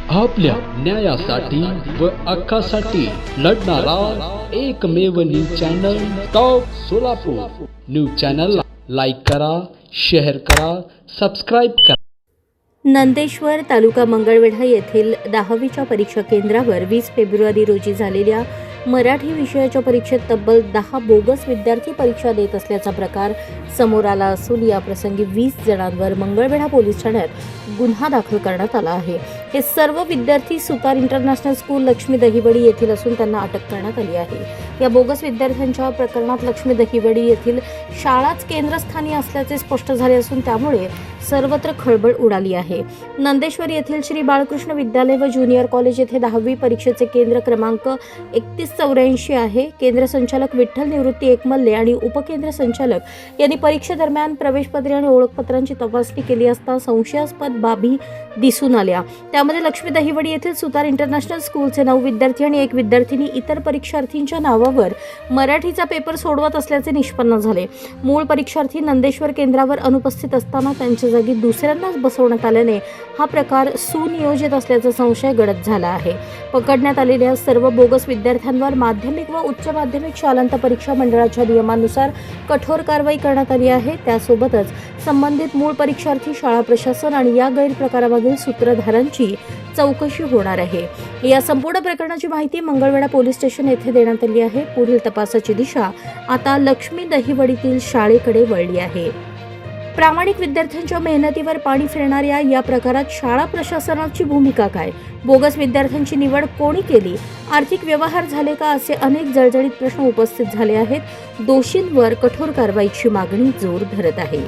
आपल्या न्यायासाठी व हक्कासाठी लढणारा एकमेव news channel top Solapur. News चॅनलला लाईक करा, शेअर करा, सबस्क्राईब करा। नंदेश्वर तालुका मंगळवेढा येथील 10वीच्या परीक्षा केंद्रावर 20 फेब्रुवारी रोजी झालेल्या मराठी विषयाच्या परीक्षेत तब्बल 10 बोगस विद्यार्थी परीक्षा देत असल्याचा प्रकार समोर आला असून या प्रसंगी 20 जणांवर मंगळवेढा पोलीस ठाण्यात गुन्हा दाखल करण्यात आला आहे। हे सर्व विद्यार्थी सुतार इंटरनॅशनल स्कूल लक्ष्मी दहिवडी येथील असून त्यांना अटक करण्यात आली आहे। या बोगस विद्यार्थ्यांच्या प्रकरणात लक्ष्मी दहिवडी येथील शाळाच केंद्रस्थानी असल्याचे स्पष्ट झाले असून त्यामुळे सर्वत्र खळबळ उडाली आहे। नंदेश्वर येथील श्री बाळकृष्ण विद्यालय व ज्युनियर कॉलेज येथे 10वी परीक्षेचे केंद्र क्रमांक 3184 आहे। केंद्र संचालक विठ्ठल निवृत्ती एकमल्ले आणि उपकेंद्र संचालक यांनी परीक्षेदरम्यान प्रवेशपत्रे आणि ओळखपत्रांची तपासणी केली असता संशयास्पद बाबी दिसून आल्या। त्यामध्ये लक्ष्मी दहिवडी येथील सुतार इंटरनॅशनल स्कूलचे 9 विद्यार्थी आणि 1 विद्यार्थिनी इतर परीक्षार्थींच्या नावावर मराठीचा पेपर सोडवत असल्याचे निष्पन्न झाले। मूळ परीक्षार्थी नंदेश्वर केंद्रावर अनुपस्थित असताना त्यांच्या जागी दुसऱ्यांनाच बसवण्यात आल्याने हा प्रकार सुनियोजित असल्याचा संशय गडद झाला आहे। पकडण्यात आलेल्या सर्व बोगस विद्यार्थ्यांवर माध्यमिक व उच्च माध्यमिक शालांत परीक्षा मंडळाच्या नियमानुसार कठोर कारवाई करण्यात आली आहे। त्यासोबतच संबंधित मूळ परीक्षार्थी, शाळा प्रशासन आणि या गैरप्रकारामागील सूत्रधारांची चौकशी होणार आहे। या संपूर्ण प्रकरणाची माहिती मंगळवेढा पोलीस स्टेशन येथे देण्यात आली आहे। पुढील तपासाची दिशा आता लक्ष्मी दहिवडीतील शाळेकडे वळली आहे। प्रामाणिक विद्यार्थ्यांच्या मेहनतीवर पाणी फिरणाऱ्या या प्रकारात शाळा प्रशासनाची भूमिका काय? बोगस विद्यार्थ्यांची निवड कोणी केली? आर्थिक व्यवहार झाले का? असे अनेक जळजळीत प्रश्न उपस्थित झाले आहेत। दोषींवर कठोर कारवाईची मागणी जोर धरत आहे।